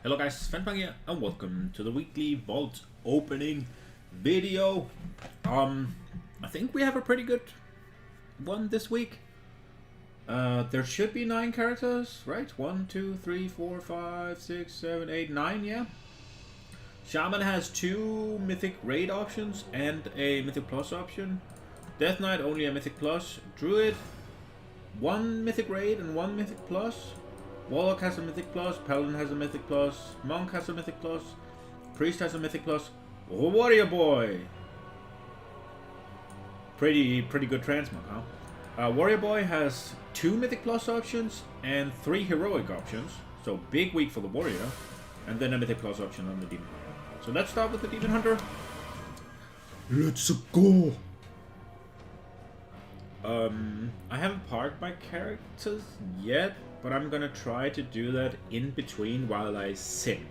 Hello guys, Fensmarken here, and welcome to the weekly vault opening video. I think we have a pretty good one this week. There should be 9 characters, right? 1, 2, 3, 4, 5, 6, 7, 8, 9, yeah. Shaman has 2 Mythic Raid options and a Mythic Plus option. Death Knight only a Mythic Plus. Druid 1 Mythic Raid and 1 Mythic Plus. Warlock has a Mythic Plus, Paladin has a Mythic Plus, Monk has a Mythic Plus, Priest has a Mythic Plus, Warrior Boy! Pretty good transmog, huh? Warrior Boy has 2 Mythic Plus options and 3 Heroic options, so big week for the Warrior, and then a Mythic Plus option on the Demon Hunter. So let's start with the Demon Hunter. Let's go! I haven't parked my characters yet, but I'm gonna try to do that in between while I sim.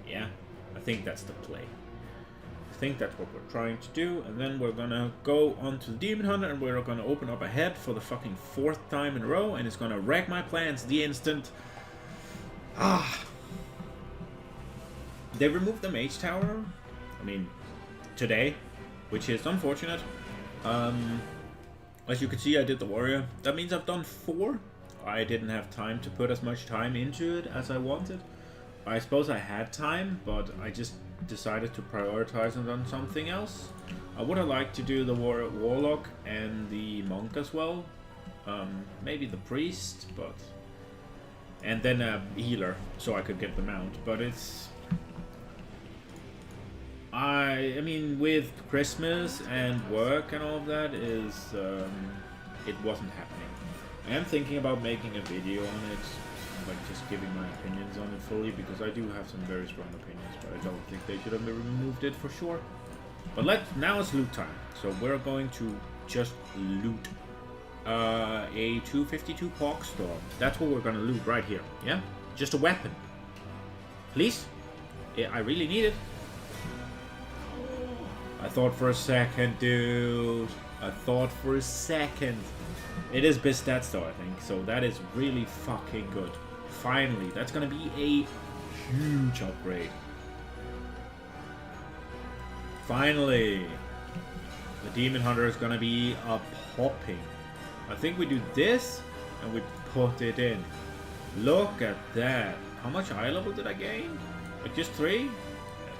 Yeah, I think that's the play. I think that's what we're trying to do, and then we're gonna go on to the Demon Hunter and we're gonna open up a head for the fucking 4th time in a row, and it's gonna wreck my plans the instant. They removed the Mage Tower, I mean, today, which is unfortunate. As you can see, I did the Warrior. That means I've done 4. I didn't have time to put as much time into it as I wanted. I suppose I had time, but I just decided to prioritize it on something else. I would have liked to do the Warlock and the Monk as well. Maybe the Priest, but... And then a Healer, so I could get them out. But it's... I mean, with Christmas and work and all of that, it wasn't happening. I am thinking about making a video on it, like just giving my opinions on it fully, because I do have some very strong opinions, but I don't think they should have removed it for sure. But now it's loot time, so we're going to just loot a 252 Pogstorm. That's what we're going to loot right here, yeah? Just a weapon. Please? Yeah, I really need it. I thought for a second, dude. I thought for a second. It is best stats though, I think. So that is really fucking good. Finally, that's gonna be a huge upgrade. Finally. The Demon Hunter is gonna be a popping. I think we do this and we put it in. Look at that. How much eye level did I gain? Like just 3? Yeah,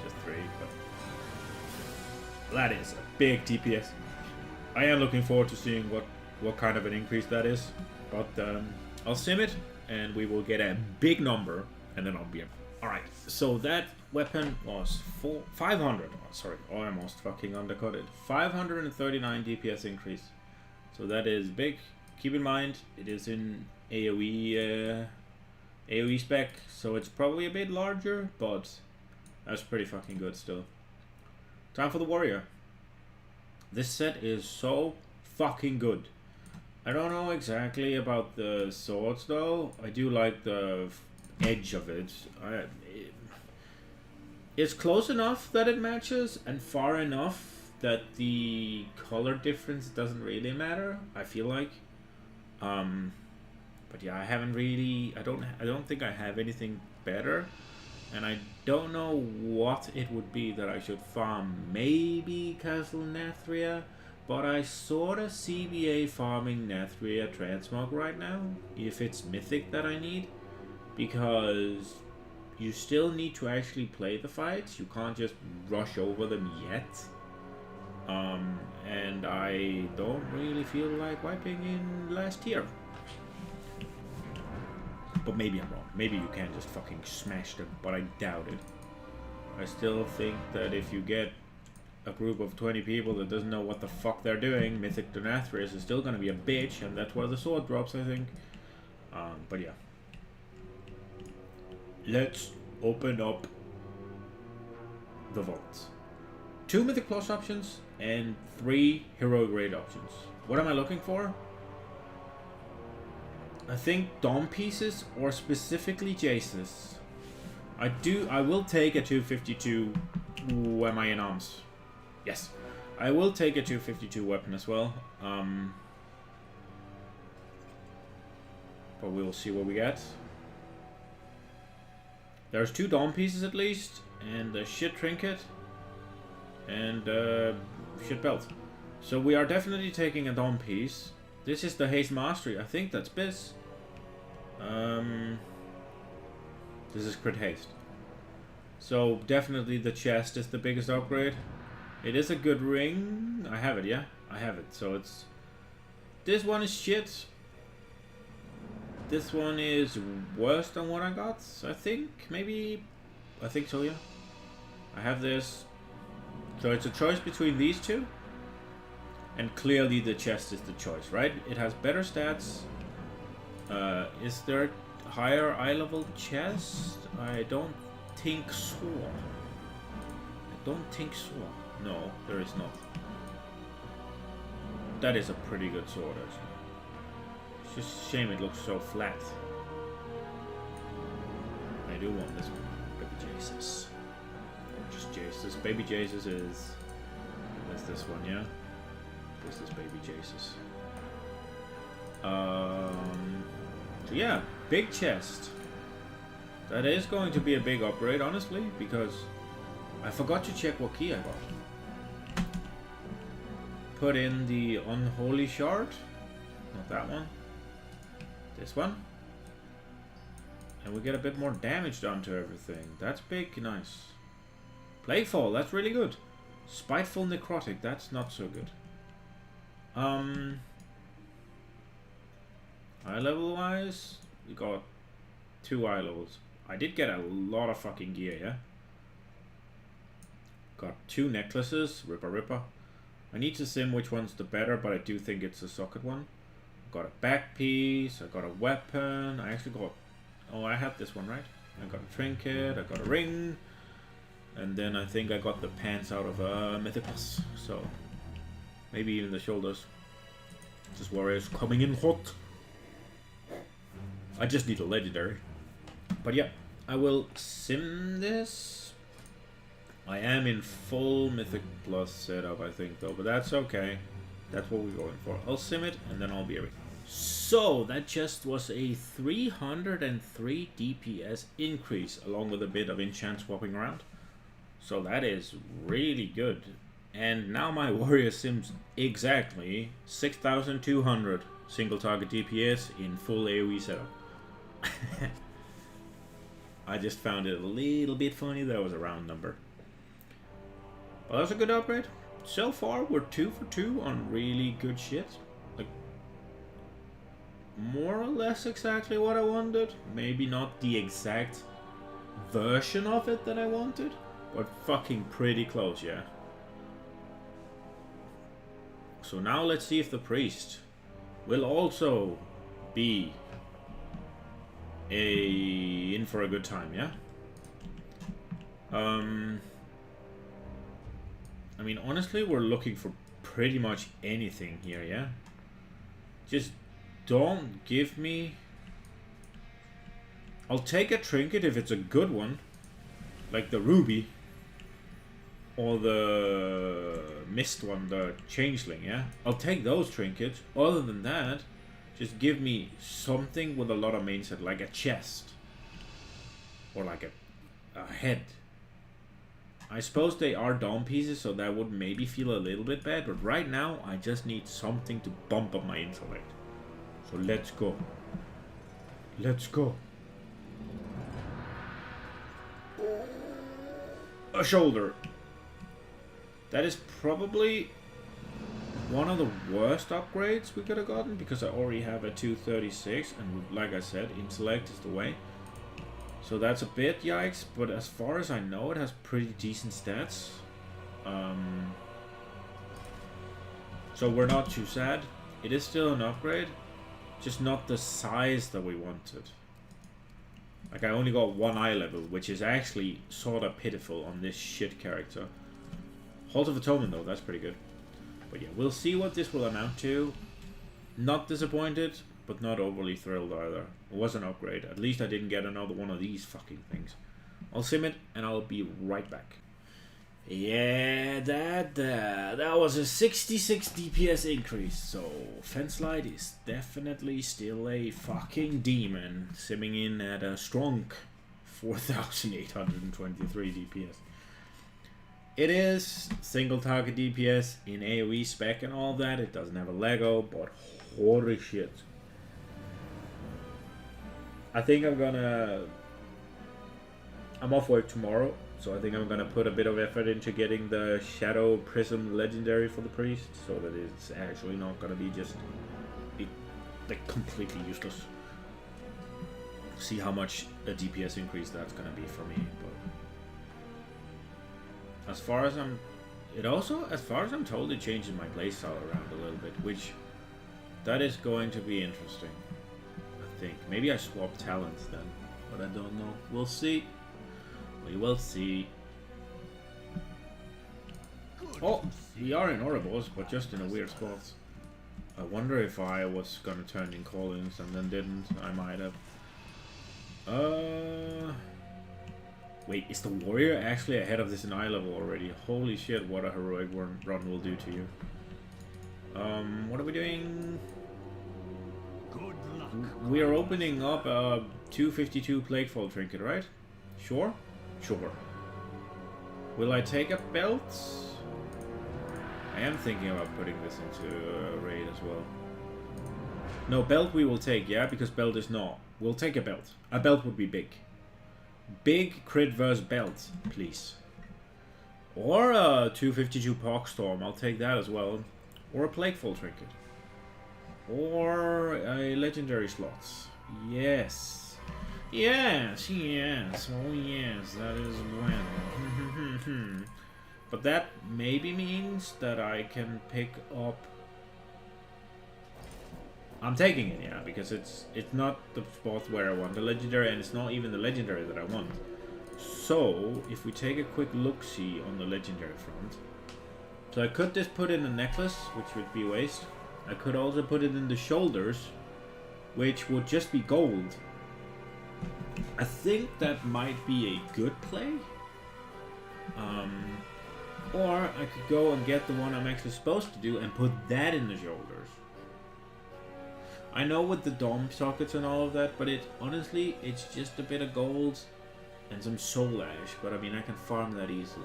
just 3, but... That is a big DPS. I am looking forward to seeing what kind of an increase that is. But I'll sim it and we will get a big number and then I'll be... Alright, so that weapon was 500. Oh, sorry, I almost fucking undercut it. 539 DPS increase. So that is big. Keep in mind, it is in AoE spec, so it's probably a bit larger, but that's pretty fucking good still. Time for the Warrior. This set is so fucking good. I don't know exactly about the swords though. I do like the edge of it. It's close enough that it matches and far enough that the color difference doesn't really matter, I feel like. But yeah, I haven't really... I don't think I have anything better. And I don't know what it would be that I should farm. Maybe Castle Nathria, but I sort of CBA farming Nathria Transmog right now, if it's Mythic that I need, because you still need to actually play the fights. You can't just rush over them yet. And I don't really feel like wiping in last tier. But maybe I'm wrong. Maybe you can just fucking smash them, but I doubt it. I still think that if you get a group of 20 people that doesn't know what the fuck they're doing, Mythic Donathrius is still gonna be a bitch, and that's where the sword drops, I think. But yeah. Let's open up the vaults. 2 Mythic Plus options and 3 Heroic Raid options. What am I looking for? I think Dom pieces or specifically Jace's. I will take a 252. Ooh, am I in arms? Yes. I will take a 252 weapon as well. But we'll see what we get. There's 2 Dawn pieces at least, and a shit trinket, and shit belt. So we are definitely taking a Dawn piece. This is the Haste Mastery. I think that's Biz. This is Crit Haste. So definitely the chest is the biggest upgrade. It is a good ring. I have it, yeah? I have it. So it's... This one is shit. This one is worse than what I got, I think. Maybe... I think so, yeah. I have this. So it's a choice between these two. And clearly the chest is the choice, right? It has better stats. Is there a higher eye level chest? I don't think so. I don't think so. No, there is not. That is a pretty good sword, actually. It's just a shame it looks so flat. I do want this one. Baby Jesus. Just Jesus. Baby Jesus is... That's this one, yeah? This is Baby Jesus. So yeah, big chest. That is going to be a big upgrade, honestly, because I forgot to check what key I got. Put in the Unholy Shard. Not that one. This one. And we get a bit more damage done to everything. That's big, nice. Plaguefall, that's really good. Spiteful Necrotic, that's not so good. Eye level wise, we got 2 eye levels. I did get a lot of fucking gear, yeah? Got 2 necklaces, Ripper. I need to sim which one's the better, but I do think it's the socket one. Got a back piece, I got a weapon, I actually got... Oh, I have this one, right? I got a trinket, I got a ring, and then I think I got the pants out of Mythicus, so... Maybe even the shoulders. This warrior is coming in hot. I just need a legendary. But yeah, I will sim this. I am in full Mythic Plus setup, I think, though, but that's okay. That's what we're going for. I'll sim it, and then I'll be ready. So, that just was a 303 DPS increase, along with a bit of enchant swapping around. So that is really good. And now my warrior sims exactly 6,200 single target DPS in full AoE setup. I just found it a little bit funny that was a round number. But that's a good upgrade. So far we're 2 for 2 on really good shit. Like, more or less exactly what I wanted. Maybe not the exact version of it that I wanted, but fucking pretty close, yeah. So now let's see if the priest will also be in for a good time, yeah? I mean, honestly, we're looking for pretty much anything here, yeah? Just don't give me... I'll take a trinket if it's a good one, like the ruby, or the mist one, the changeling, yeah? I'll take those trinkets. Other than that, just give me something with a lot of main set, like a chest. Or like a head. I suppose they are down pieces, so that would maybe feel a little bit bad, but right now I just need something to bump up my intellect. So let's go. Let's go. A shoulder. That is probably one of the worst upgrades we could have gotten, because I already have a 236, and like I said, intellect is the way. So that's a bit yikes, but as far as I know, it has pretty decent stats. So we're not too sad. It is still an upgrade, just not the size that we wanted. Like, I only got 1 eye level, which is actually sort of pitiful on this shit character. Halt of Atonement though, that's pretty good. But yeah, we'll see what this will amount to. Not disappointed, but not overly thrilled either. It was an upgrade. At least I didn't get another one of these fucking things. I'll sim it, and I'll be right back. Yeah, that was a 66 DPS increase. So, Fenslight is definitely still a fucking demon. Simming in at a strong 4,823 DPS. It is single target DPS in AoE spec and all that. It doesn't have a Lego, but holy shit. I think I'm off work tomorrow, so I think I'm gonna put a bit of effort into getting the Shadow Prism Legendary for the Priest, so that it's actually not gonna be just like completely useless. See how much a DPS increase that's gonna be for me, but as far as I'm told, it changes my playstyle around a little bit, which that is going to be interesting. I think maybe I swap talents then, but I don't know. We'll see. We will see. Oh, we are in Ouroboros, but just in a weird spot. I wonder if I was gonna turn in callings and then didn't. I might have. Wait, is the warrior actually ahead of this in eye level already? Holy shit, what a heroic run will do to you. What are we doing? Good luck. We are opening up a 252 Plaguefall trinket, right? Sure? Sure. Will I take a belt? I am thinking about putting this into a raid as well. No, belt we will take, yeah, because belt is not. We'll take a belt. A belt would be big. Big crit versus belt, please. Or a 252 Pogstorm, I'll take that as well. Or a Plaguefall trinket. Or a legendary slots. Yes. Yes, yes, oh yes, that is when. But that maybe means that I can pick up... I'm taking it, yeah, because it's not the spot where I want the legendary, and it's not even the legendary that I want. So, if we take a quick look-see on the legendary front... So I could just put in a necklace, which would be waste. I could also put it in the shoulders, which would just be gold. I think that might be a good play. Or I could go and get the one I'm actually supposed to do and put that in the shoulders. I know with the dome sockets and all of that, but honestly, it's just a bit of gold and some soul ash. But I mean, I can farm that easily.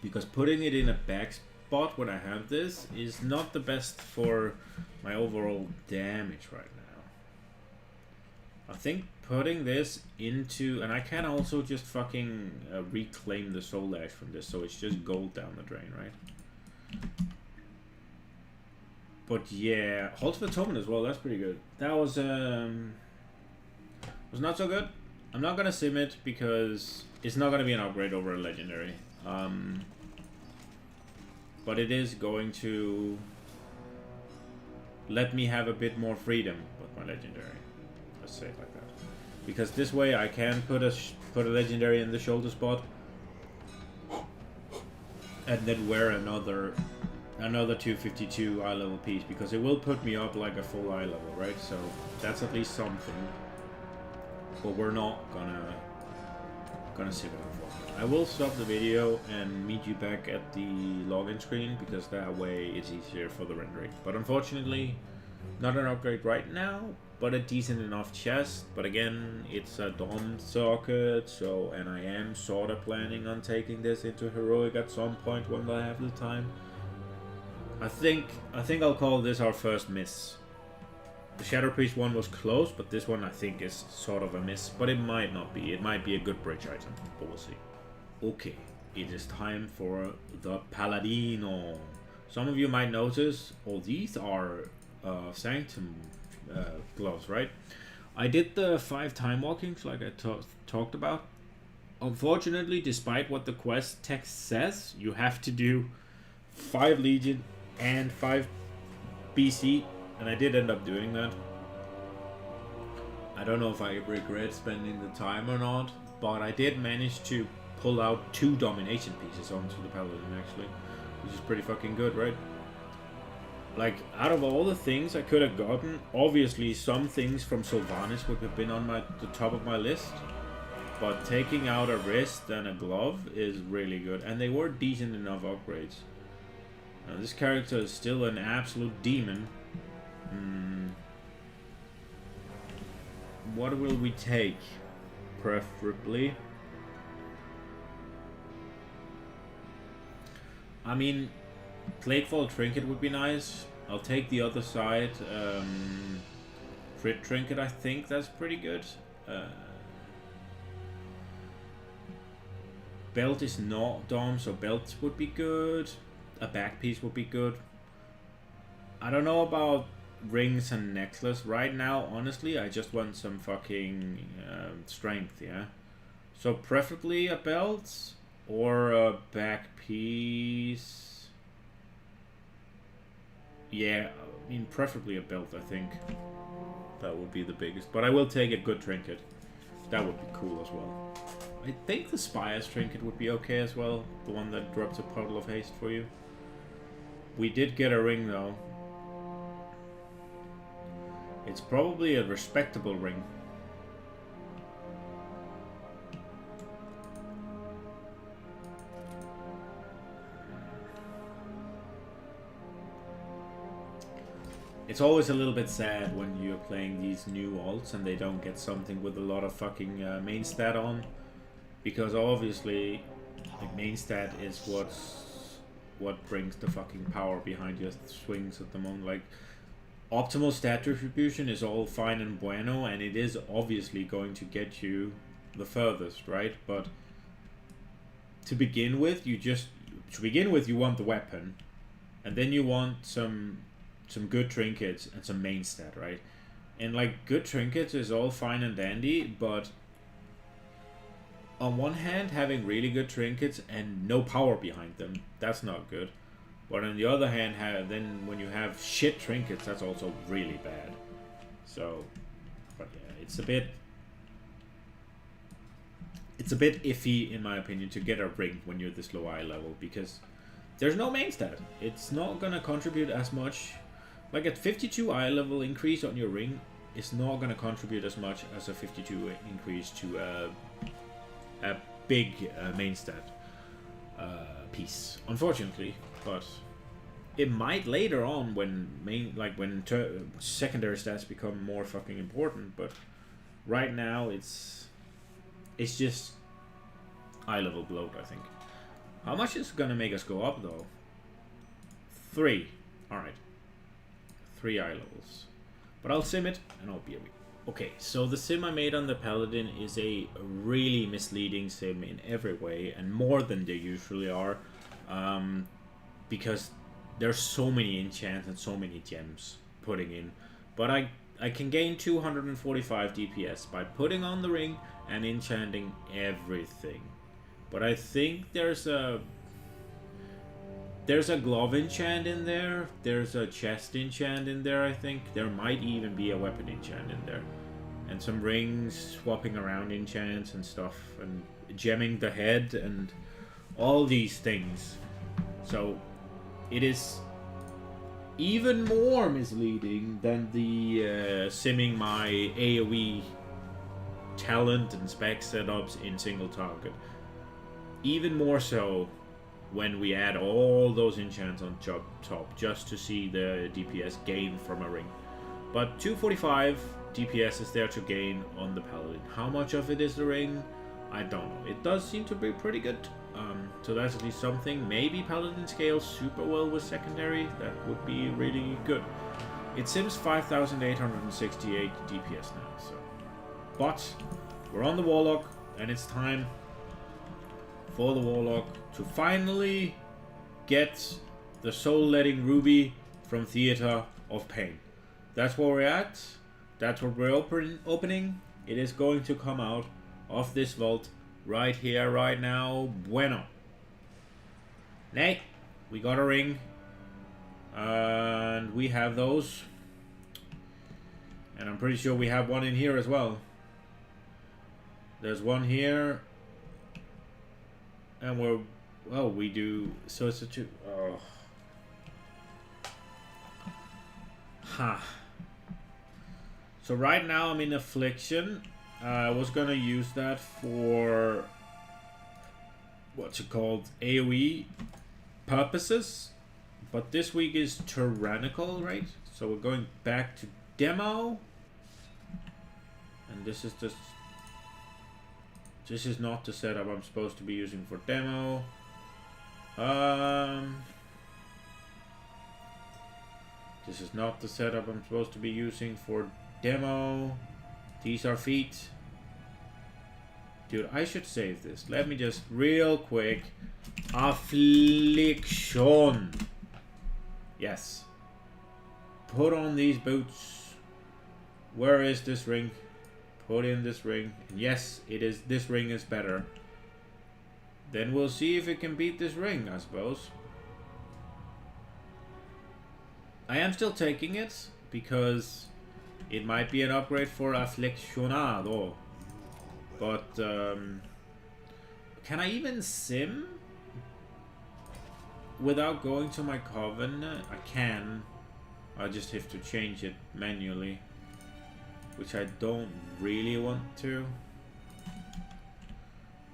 Because putting it in a back spot when I have this is not the best for my overall damage right now. I think putting this into... And I can also just fucking reclaim the soul ash from this, so it's just gold down the drain, right? But yeah, Halt for Toman as well, that's pretty good. That was not so good. I'm not gonna sim it because it's not gonna be an upgrade over a legendary. But it is going to let me have a bit more freedom with my legendary. Let's say it like that. Because this way I can put a legendary in the shoulder spot and then wear another 252 eye level piece, because it will put me up like a full eye level, right? So that's at least something. But we're not gonna save it, unfortunately. I will stop the video and meet you back at the login screen, because that way it's easier for the rendering. But unfortunately, not an upgrade right now, but a decent enough chest. But again, it's a Dom socket, so, and I am sort of planning on taking this into heroic at some point when I have the time. I think I'll call this our first miss. The Shadow Priest one was close, but this one I think is sort of a miss. But it might not be. It might be a good bridge item, but we'll see. Okay, it is time for the Paladino. Some of you might notice, oh, these are Sanctum gloves, right? I did the 5 time walkings like I talked about. Unfortunately, despite what the quest text says, you have to do 5 Legion and 5 BC, and I did end up doing that. I don't know if I regret spending the time or not, but I did manage to pull out 2 domination pieces onto the Paladin actually, which is pretty fucking good, right? Like, out of all the things I could have gotten, obviously some things from Sylvanas would have been on the top of my list, but taking out a wrist and a glove is really good, and they were decent enough upgrades. Now, this character is still an absolute demon. What will we take? Preferably. I mean, Plaguefall Trinket would be nice. I'll take the other side. Crit Trinket, I think that's pretty good. Belt is not Dom, so belt would be good. A back piece would be good. I don't know about rings and necklace. Right now, honestly, I just want some fucking strength, yeah? So preferably a belt or a back piece. Yeah, I mean, preferably a belt, I think. That would be the biggest. But I will take a good trinket. That would be cool as well. I think the Spire's trinket would be okay as well. The one that drops a puddle of haste for you. We did get a ring though. It's probably a respectable ring. It's always a little bit sad when you're playing these new alts and they don't get something with a lot of fucking main stat on. Because obviously, like, main stat is what brings the fucking power behind your swings at the moment. Like, optimal stat distribution is all fine and bueno, and it is obviously going to get you the furthest, right? But to begin with, you want the weapon, and then you want some good trinkets and some main stat, right? And like, good trinkets is all fine and dandy, but on one hand, having really good trinkets and no power behind them, that's not good. But on the other hand, then when you have shit trinkets, that's also really bad. So, but yeah, it's a bit iffy in my opinion to get a ring when you're this low eye level, because there's no main stat. It's not gonna contribute as much. Like, at 52 eye level increase on your ring, it's not gonna contribute as much as a 52 increase to a big main stat piece, unfortunately. But it might later on when secondary stats become more fucking important. But right now it's just eye level bloat, I think. How much is gonna make us go up though? 3. All right, 3 eye levels. But I'll sim it and I'll be a week. Okay, so the sim I made on the Paladin is a really misleading sim in every way, and more than they usually are, because there's so many enchants and so many gems putting in. But I can gain 245 DPS by putting on the ring and enchanting everything. But I think there's a glove enchant in there. There's a chest enchant in there, I think. There might even be a weapon enchant in there. And some rings, swapping around enchants and stuff. And gemming the head and all these things. So it is even more misleading than the simming my AoE talent and spec setups in single target. Even more so when we add all those enchants on top, just to see the DPS gain from a ring. But 245 DPS is there to gain on the Paladin. How much of it is the ring? I don't know. It does seem to be pretty good. So that's at least something. Maybe Paladin scales super well with secondary. That would be really good. It sims 5,868 DPS now. So, but we're on the Warlock, and it's time for the Warlock to finally get the soul-letting ruby from Theater of Pain. That's where we're at. That's what we're opening. It is going to come out of this vault right here, right now. Bueno. Nay, we got a ring. And we have those. And I'm pretty sure we have one in here as well. There's one here. And we're... well, we do... so it's a 2... oh. Ha. So right now I'm in Affliction. I was gonna use that for... what's it called? AoE purposes. But this week is tyrannical, right? So we're going back to demo. And this is just... This is not the setup I'm supposed to be using for demo. This is not the setup I'm supposed to be using for demo. These are feet. Dude, I should save this. Let me just real quick. Affliction. Yes. Put on these boots. Where is this ring? Put in this ring. And yes, it is. This ring is better. Then we'll see if it can beat this ring, I suppose. I am still taking it because it might be an upgrade for Afflictionado. But can I even sim without going to my coven? I can. I just have to change it manually, which I don't really want to.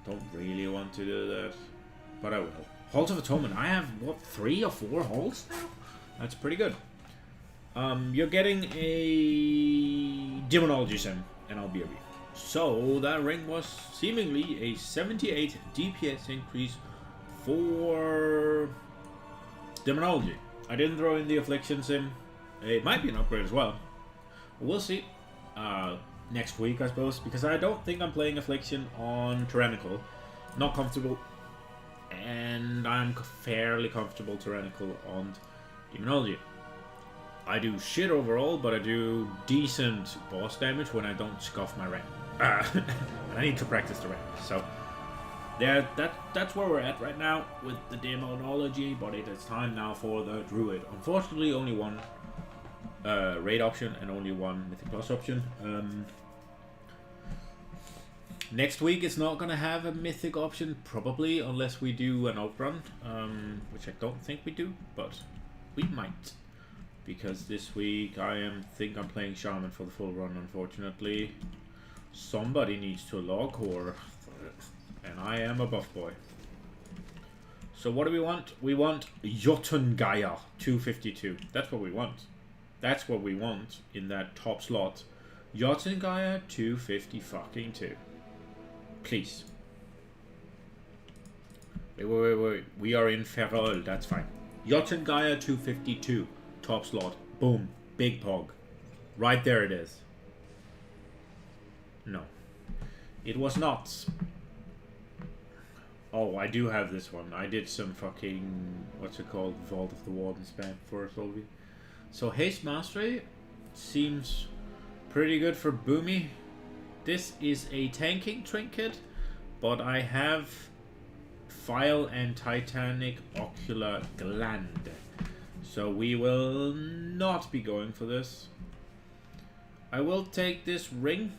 Don't really want to do that, but I will. Halls of Atonement. I have what, 3 or 4 halls now? That's pretty good. You're getting a Demonology sim, and I'll BRB. So that ring was seemingly a 78 DPS increase for Demonology. I didn't throw in the Affliction sim. It might be an upgrade as well. We'll see. Next week, I suppose, because I don't think I'm playing Affliction on Tyrannical. Not comfortable. And I'm fairly comfortable Tyrannical on Demonology. I do shit overall, but I do decent boss damage when I don't scuff my rank. And I need to practice the rank. So, yeah, that's where we're at right now with the Demonology, but it is time now for the Druid. Unfortunately, only one raid option and only one Mythic Plus option. Next week it's not gonna have a Mythic option probably, unless we do an outrun, which I don't think we do, but we might, because this week think I'm playing Shaman for the full run. Unfortunately, somebody needs to log core, and I am a buff boy. So what do we want? We want Jotungaia 252. That's what we want. That's what we want in that top slot. Jotungaia 250 fucking 2. Please. Wait. We are in Ferrol. That's fine. Jotungaia 252. Top slot. Boom. Big pog. Right there it is. No. It was not. Oh, I do have this one. I did some fucking... What's it called? Vault of the Warden spam for Solvi. So Haste Mastery seems pretty good for Boomy. This is a tanking trinket, but I have File and Titanic Ocular Gland. So we will not be going for this. I will take this ring.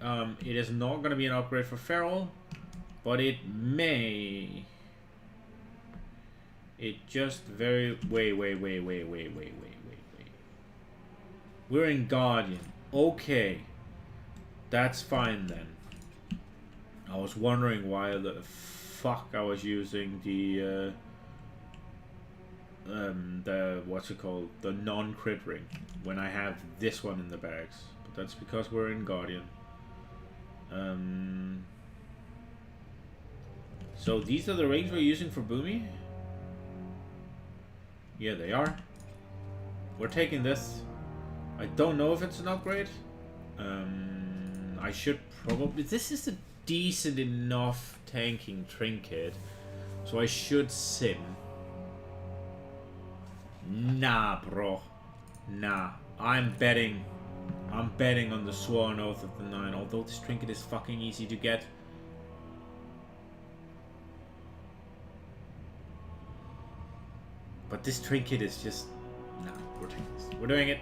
It is not going to be an upgrade for Feral, but it may. It just very... Wait. We're in Guardian. Okay. That's fine then. I was wondering why the fuck I was using the what's it called? The non-crit ring when I have this one in the bags. But that's because we're in Guardian. So these are the rings we're using for Boomy? Yeah, they are. We're taking this. I don't know if it's an upgrade. I should probably... This is a decent enough tanking trinket, so I should sim. Nah, bro. Nah. I'm betting on the Sworn Oath of the Nine, although this trinket is fucking easy to get. But this trinket is just... Nah, we're taking this. We're doing it.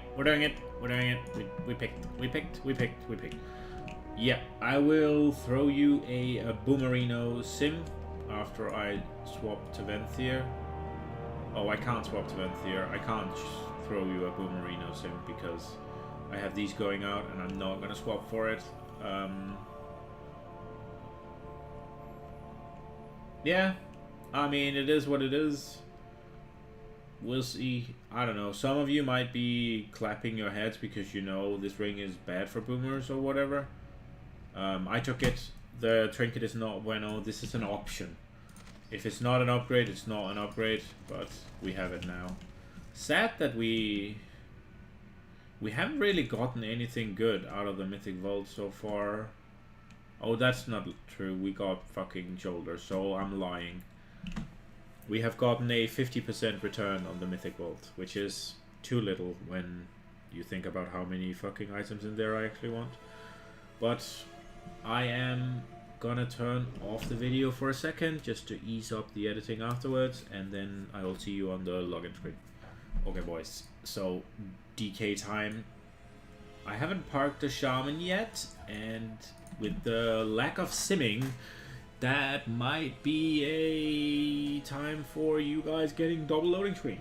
We picked. Yeah, I will throw you a Boomerino sim after I swap to Venthyr. Oh, I can't swap to Venthyr. I can't throw you a Boomerino sim because I have these going out and I'm not going to swap for it. Yeah, I mean, it is what it is. we'll see. I don't know. Some of you might be clapping your heads because you know this ring is bad for boomers or whatever. I took it. The trinket is not bueno. This is an option. If it's not an upgrade, it's not an upgrade. But we have it now. Sad that we haven't really gotten anything good out of the Mythic Vault so far. Oh, that's not true. We got fucking shoulders, so I'm lying. We have gotten a 50% return on the Mythic Vault, which is too little when you think about how many fucking items in there I actually want. But I am gonna turn off the video for a second just to ease up the editing afterwards, and then I will see you on the login screen. Okay, boys. So, DK time. I haven't parked the Shaman yet, and with the lack of simming, that might be a time for you guys getting double loading screen.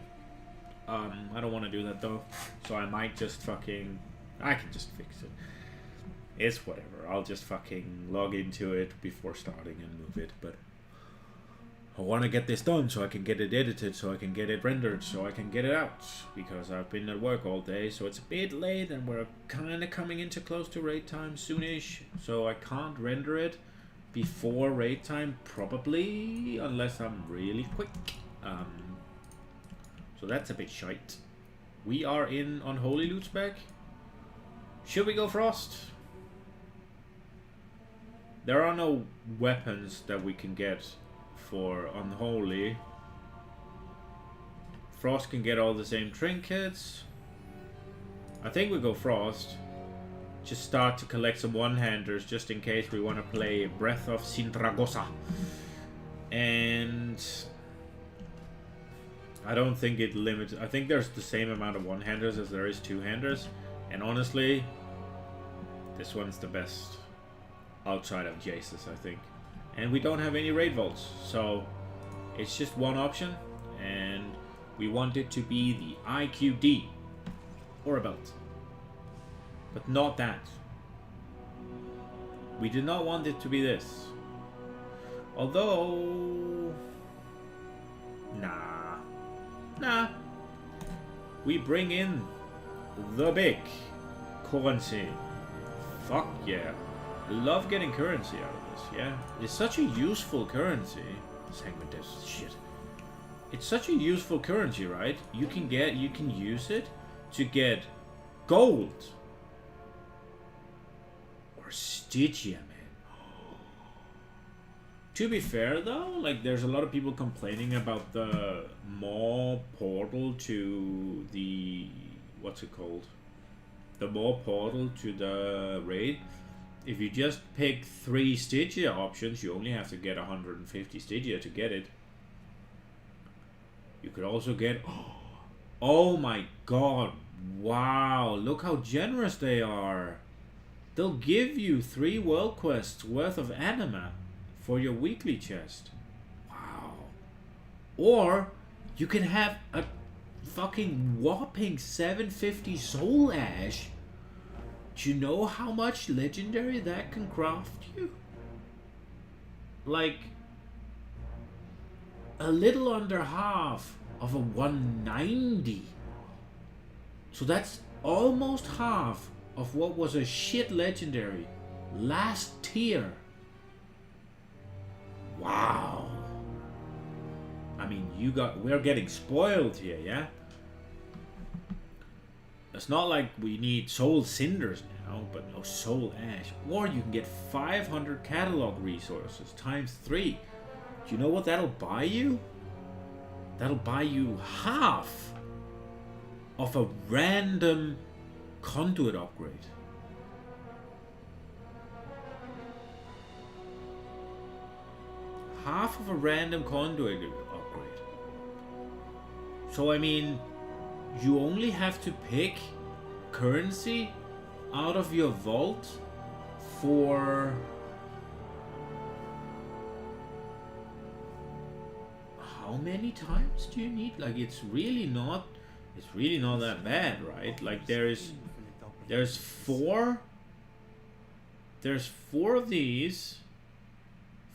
I don't want to do that though, so I might just fucking... I can just fix it. It's whatever. I'll just fucking log into it before starting and move it, but I want to get this done so I can get it edited, so I can get it rendered, so I can get it out, because I've been at work all day, so it's a bit late and we're kind of coming into close to raid time soonish, so I can't render it before raid time, probably, unless I'm really quick. So that's a bit shite. We are in Unholy Loot spec. Should we go Frost? There are no weapons that we can get for Unholy. Frost can get all the same trinkets. I think we go Frost. Just start to collect some one-handers just in case we want to play Breath of Sindragosa. And I don't think it limits. I think there's the same amount of one-handers as there is two-handers. And honestly, this one's the best outside of Jace's, I think. And we don't have any raid vaults, so it's just one option, and we want it to be the IQD or a belt, but not that. We did not want it to be this, although nah, we bring in the big currency. Fuck yeah. I love getting currency out of this, yeah. It's such a useful currency. Segment this shit. It's such a useful currency, right? You can use it to get gold. Or Stygia, man. To be fair though, like there's a lot of people complaining about the Maw portal to the... what's it called? The Maw portal to the raid. If you just pick 3 Stygia options, you only have to get 150 Stygia to get it. You could also get... oh my god. Wow. Look how generous they are. They'll give you 3 world quests worth of anima for your weekly chest. Wow. Or you can have a fucking whopping 750 soul ash. Do you know how much legendary that can craft you? Like a little under half of a 190. So that's almost half of what was a shit legendary last tier. Wow. I mean, we're getting spoiled here, yeah? It's not like we need soul cinders now, but no soul ash. Or you can get 500 catalog resources times 3. Do you know what that'll buy you? That'll buy you half of a random conduit upgrade. Half of a random conduit upgrade. So I mean, you only have to pick currency out of your vault for how many times do you need? Like it's really not that bad, right? Like there's 4 of these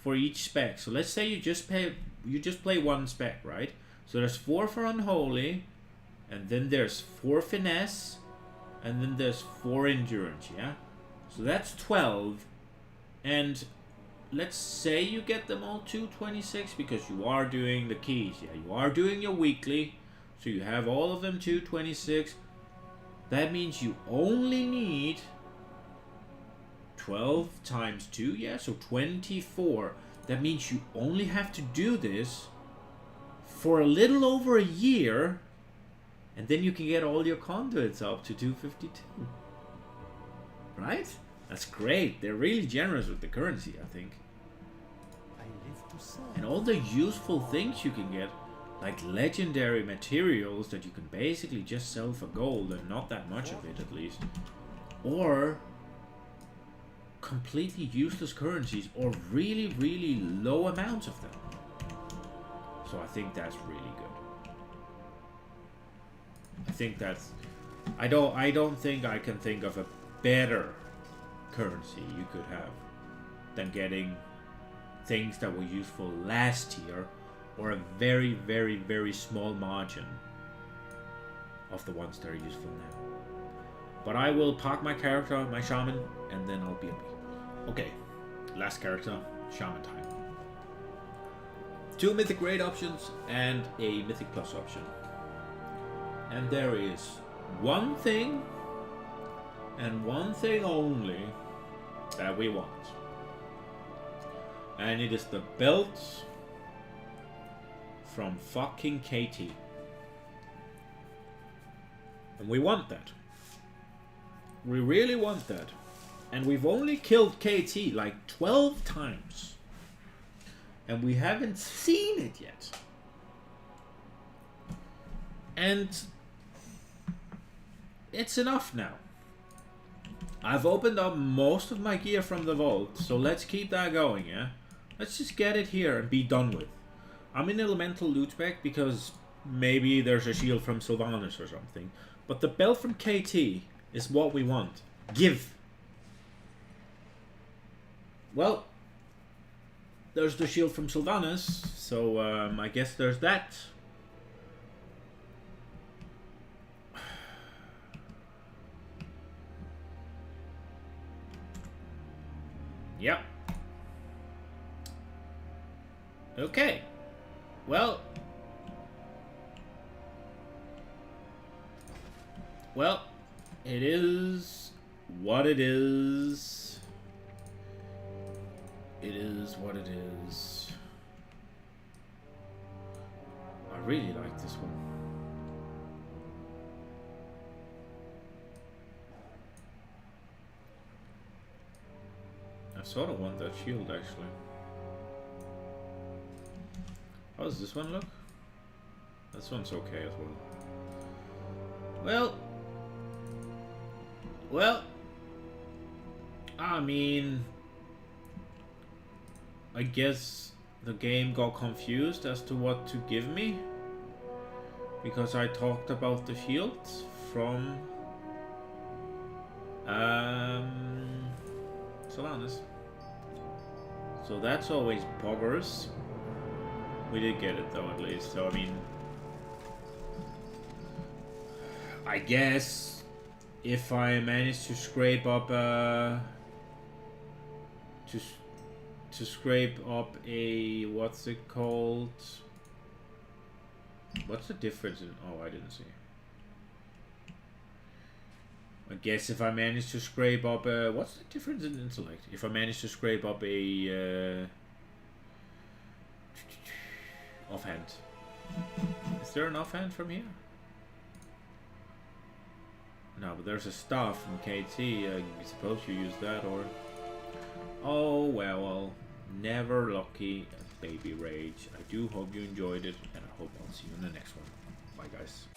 for each spec. So let's say you just play one spec, right? So there's 4 for unholy, and then there's 4 finesse, and then there's 4 endurance, yeah? So that's 12, and let's say you get them all 226 because you are doing the keys, yeah? You are doing your weekly, so you have all of them 226. That means you only need 12 times 2, yeah? So 24. That means you only have to do this for a little over a year, and then you can get all your conduits up to 252. Right? That's great. They're really generous with the currency, I think. And all the useful things you can get, like legendary materials that you can basically just sell for gold, and not that much of it at least. Or completely useless currencies, or really, really low amounts of them. So I think that's really good. I think that's... I don't think I can think of a better currency you could have than getting things that were useful last year, or a very, very, very small margin of the ones that are useful now. But I will park my character, my shaman, and then I'll be a bee. Okay, last character, shaman time. 2 mythic raid options and a mythic plus option. And there is one thing, and one thing only, that we want. And it is the belt from fucking KT. And we want that. We really want that. And we've only killed KT like 12 times. And we haven't seen it yet. And it's enough now. I've opened up most of my gear from the vault, so let's keep that going, yeah? Let's just get it here and be done with. I'm in elemental loot spec because maybe there's a shield from Sylvanas or something. But the belt from KT is what we want. Give. Well, there's the shield from Sylvanas, so I guess there's that. Yep. Okay. Well, it is what it is. It is what it is. I really like this one. I sort of want that shield actually. How does this one look? This one's okay as well. Well, I mean, I guess the game got confused as to what to give me because I talked about the shields from Sylvanas. So that's always poggers. We did get it though, at least. So I mean, I guess if I manage to scrape up to scrape up a, what's it called? What's the difference in? Oh, I didn't see. I guess if I manage to scrape up a, what's the difference in intellect? If I manage to scrape up a offhand. Is there an offhand from here? No, but there's a staff from KT. I suppose you use that, or... Oh, well, never lucky at Baby Rage. I do hope you enjoyed it, and I hope I'll see you in the next one. Bye, guys.